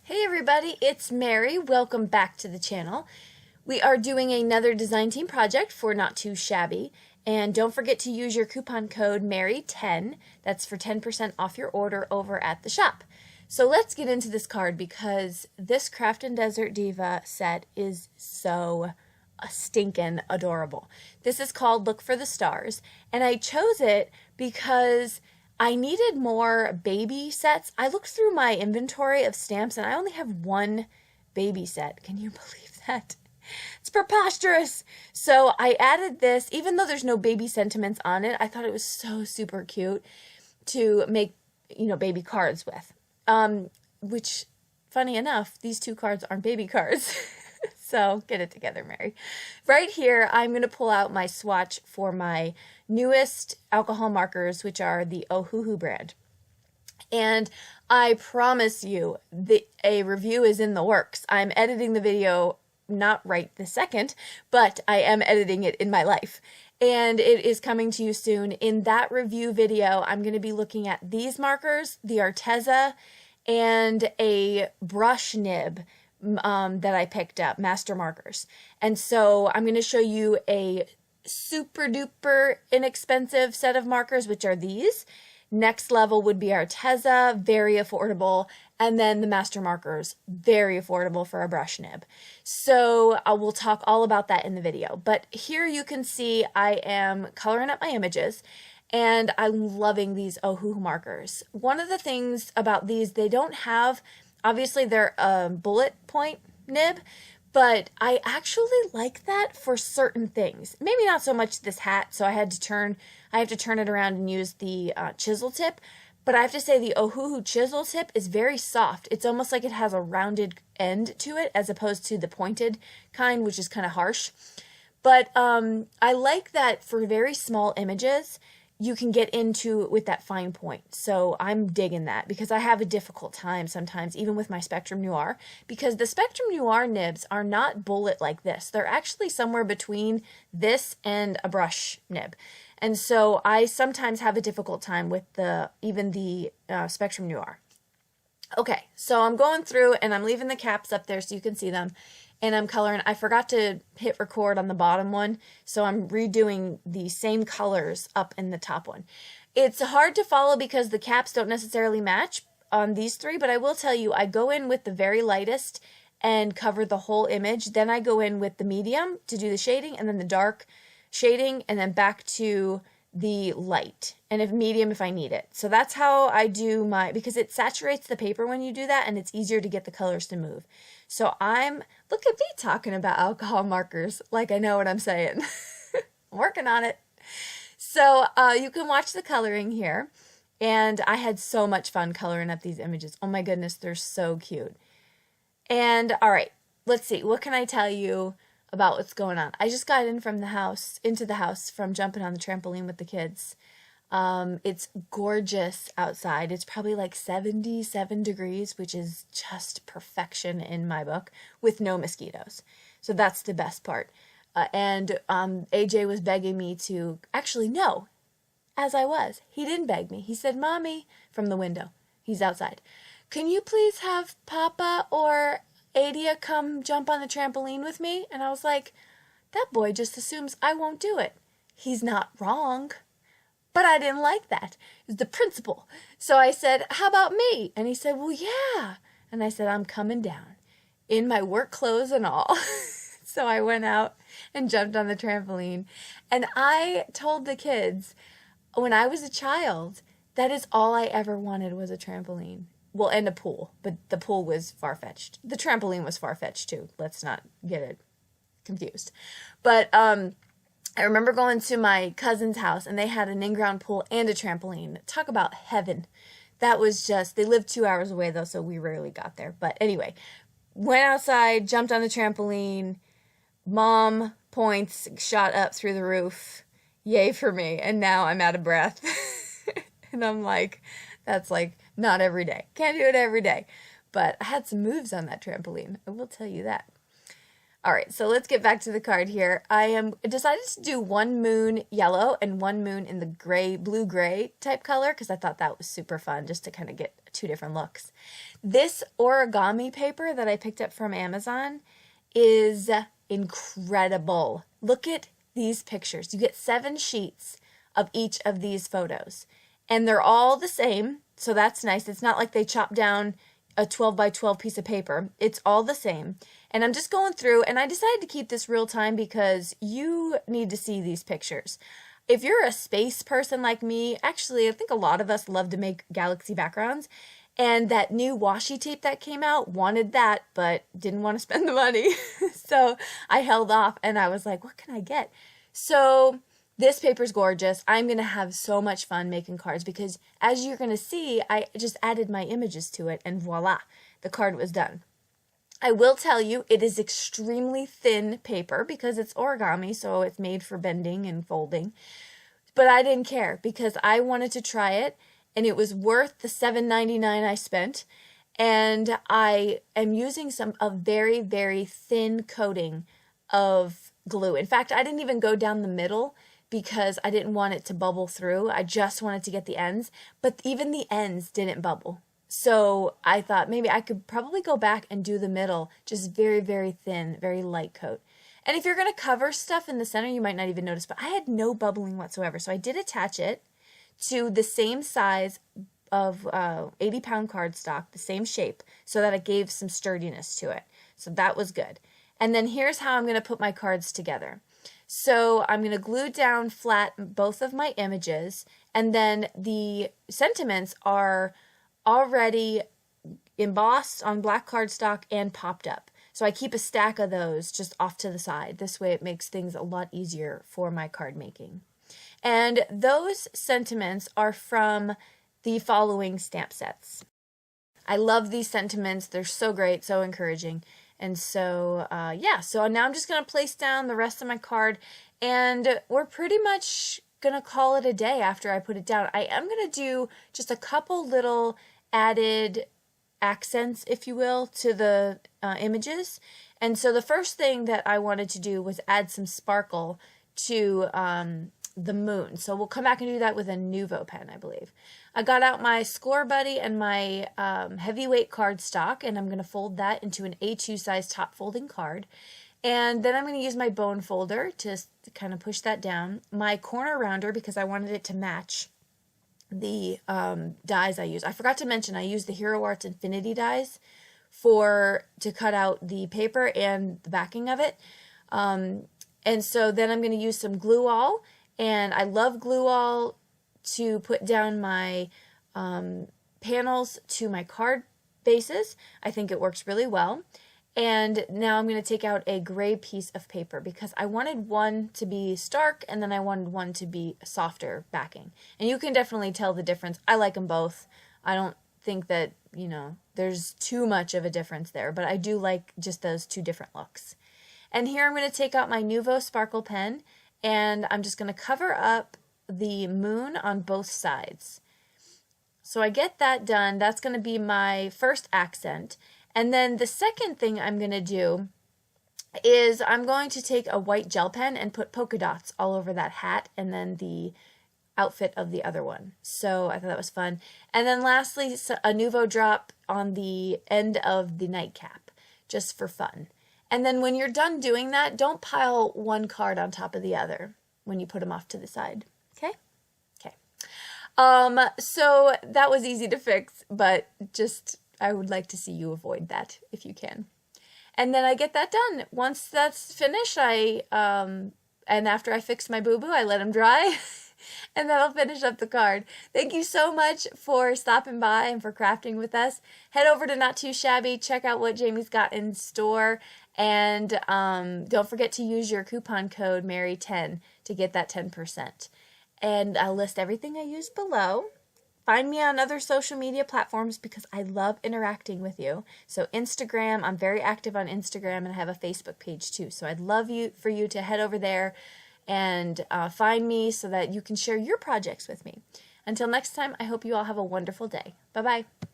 Hey everybody, it's Mary. Welcome back to the channel. We are doing another design team project for Not2Shabby, and don't forget to use your coupon code MARY10. That's for 10% off your order over at the shop. So let's get into this card because this Craft and Desert Diva set is so stinking adorable. This is called Look for the Stars, and I chose it because I needed more baby sets. I looked through my inventory of stamps and I only have one baby set. Can you believe that? It's preposterous. So I added this, even though there's no baby sentiments on it. I thought it was so super cute to make, baby cards with. Which, funny enough, these two cards aren't baby cards. So get it together, Mary. Right here, I'm going to pull out my swatch for my newest alcohol markers, which are the Ohuhu brand. And I promise you, a review is in the works. I'm editing the video, not right this second, but I am editing it in my life. And it is coming to you soon. In that review video, I'm going to be looking at these markers, the Arteza, and a brush nib that I picked up, master markers. And so I'm going to show you a super duper inexpensive set of markers, which are these. Next level would be Arteza, very affordable, and then the master markers, very affordable for a brush nib. So we'll talk all about that in the video. But here you can see I am coloring up my images, and I'm loving these Ohuhu markers. One of the things about these, they don't have, obviously they're a bullet point nib, but I actually like that for certain things. Maybe not so much this hat, so I have to turn it around and use the chisel tip. But I have to say the Ohuhu chisel tip is very soft. It's almost like it has a rounded end to it as opposed to the pointed kind, which is kind of harsh. But I like that for very small images, you can get into it with that fine point. So I'm digging that because I have a difficult time sometimes, even with my Spectrum Noir, because the Spectrum Noir nibs are not bullet like this. They're actually somewhere between this and a brush nib. And so I sometimes have a difficult time with even the Spectrum Noir. Okay, so I'm going through and I'm leaving the caps up there so you can see them. And I'm coloring. I forgot to hit record on the bottom one, so I'm redoing the same colors up in the top one. It's hard to follow because the caps don't necessarily match on these three, but I will tell you, I go in with the very lightest and cover the whole image. Then I go in with the medium to do the shading, and then the dark shading, and then back to the light, and if medium if I need it. So that's how I do because it saturates the paper when you do that, and it's easier to get the colors to move. So look at me talking about alcohol markers like I know what I'm saying. I'm working on it. So you can watch the coloring here, and I had so much fun coloring up these images. Oh my goodness, they're so cute. And all right, let's see, what can I tell you about what's going on? I just got into the house from jumping on the trampoline with the kids. It's gorgeous outside. It's probably like 77 degrees, which is just perfection in my book, with no mosquitoes. So that's the best part. And AJ was begging me to, actually no, as I was. He didn't beg me. He said, "Mommy," from the window. He's outside. "Can you please have Papa or Adia come jump on the trampoline with me?" And I was like, that boy just assumes I won't do it. He's not wrong. But I didn't like that. It was the principle. So I said, "How about me?" And he said, "Well, yeah." And I said, "I'm coming down in my work clothes and all." So I went out and jumped on the trampoline. And I told the kids, when I was a child, that is all I ever wanted was a trampoline. Well, and a pool, but the pool was far-fetched. The trampoline was far-fetched too. Let's not get it confused. But I remember going to my cousin's house, and they had an in-ground pool and a trampoline. Talk about heaven. That was just, they lived 2 hours away though, so we rarely got there. But anyway, went outside, jumped on the trampoline, mom points, shot up through the roof. Yay for me. And now I'm out of breath. And I'm like, that's like not every day. Can't do it every day. But I had some moves on that trampoline. I will tell you that. All right, so let's get back to the card here. I am decided to do one moon yellow and one moon in the gray, blue-gray type color because I thought that was super fun just to kind of get two different looks. This origami paper that I picked up from Amazon is incredible. Look at these pictures. You get 7 sheets of each of these photos, and they're all the same, so that's nice. It's not like they chopped down a 12 by 12 piece of paper. It's all the same. And I'm just going through, and I decided to keep this real time because you need to see these pictures. If you're a space person like me, actually, I think a lot of us love to make galaxy backgrounds, and that new washi tape that came out, wanted that, but didn't want to spend the money. So I held off, and I was like, what can I get? So this paper's gorgeous. I'm going to have so much fun making cards because, as you're going to see, I just added my images to it, and voila, the card was done. I will tell you, it is extremely thin paper because it's origami, so it's made for bending and folding. But I didn't care because I wanted to try it, and it was worth the $7.99 I spent. And I am using a very, very thin coating of glue. In fact, I didn't even go down the middle because I didn't want it to bubble through. I just wanted to get the ends, but even the ends didn't bubble. So I thought maybe I could probably go back and do the middle, just very, very thin, very light coat. And if you're going to cover stuff in the center, you might not even notice, but I had no bubbling whatsoever. So I did attach it to the same size of 80-pound cardstock, the same shape, so that it gave some sturdiness to it. So that was good. And then here's how I'm going to put my cards together. So I'm going to glue down flat both of my images, and then the sentiments are already embossed on black cardstock and popped up. So I keep a stack of those just off to the side. This way it makes things a lot easier for my card making. And those sentiments are from the following stamp sets. I love these sentiments. They're so great, so encouraging. And so, yeah, so now I'm just going to place down the rest of my card, and we're pretty much going to call it a day after I put it down. I am going to do just a couple little added accents, if you will, to the images. And so the first thing that I wanted to do was add some sparkle to the moon. So we'll come back and do that with a Nuvo pen, I believe. I got out my Score Buddy and my heavyweight cardstock, and I'm going to fold that into an A2 size top folding card. And then I'm going to use my bone folder to kind of push that down. My corner rounder, because I wanted it to match the dies I use. I forgot to mention I used the Hero Arts Infinity dies to cut out the paper and the backing of it. And so then I'm going to use some glue all, and I love glue all to put down my panels to my card bases. I think it works really well. And now I'm going to take out a gray piece of paper because I wanted one to be stark and then I wanted one to be softer backing. And you can definitely tell the difference. I like them both. I don't think that, there's too much of a difference there, but I do like just those two different looks. And here I'm going to take out my Nuvo Sparkle pen, and I'm just going to cover up the moon on both sides. So I get that done. That's going to be my first accent. And then the second thing I'm going to do is I'm going to take a white gel pen and put polka dots all over that hat and then the outfit of the other one. So I thought that was fun. And then lastly, a Nuvo drop on the end of the nightcap, just for fun. And then when you're done doing that, don't pile one card on top of the other when you put them off to the side. Okay? Okay. So that was easy to fix, but I would like to see you avoid that if you can. And then I get that done. Once that's finished, and after I fix my boo-boo, I let them dry, and then I'll finish up the card. Thank you so much for stopping by and for crafting with us. Head over to Not2Shabby, check out what Jamie's got in store, and don't forget to use your coupon code Mary10 to get that 10%. And I'll list everything I use below. Find me on other social media platforms because I love interacting with you. So Instagram, I'm very active on Instagram, and I have a Facebook page too. So I'd love for you to head over there and find me so that you can share your projects with me. Until next time, I hope you all have a wonderful day. Bye-bye.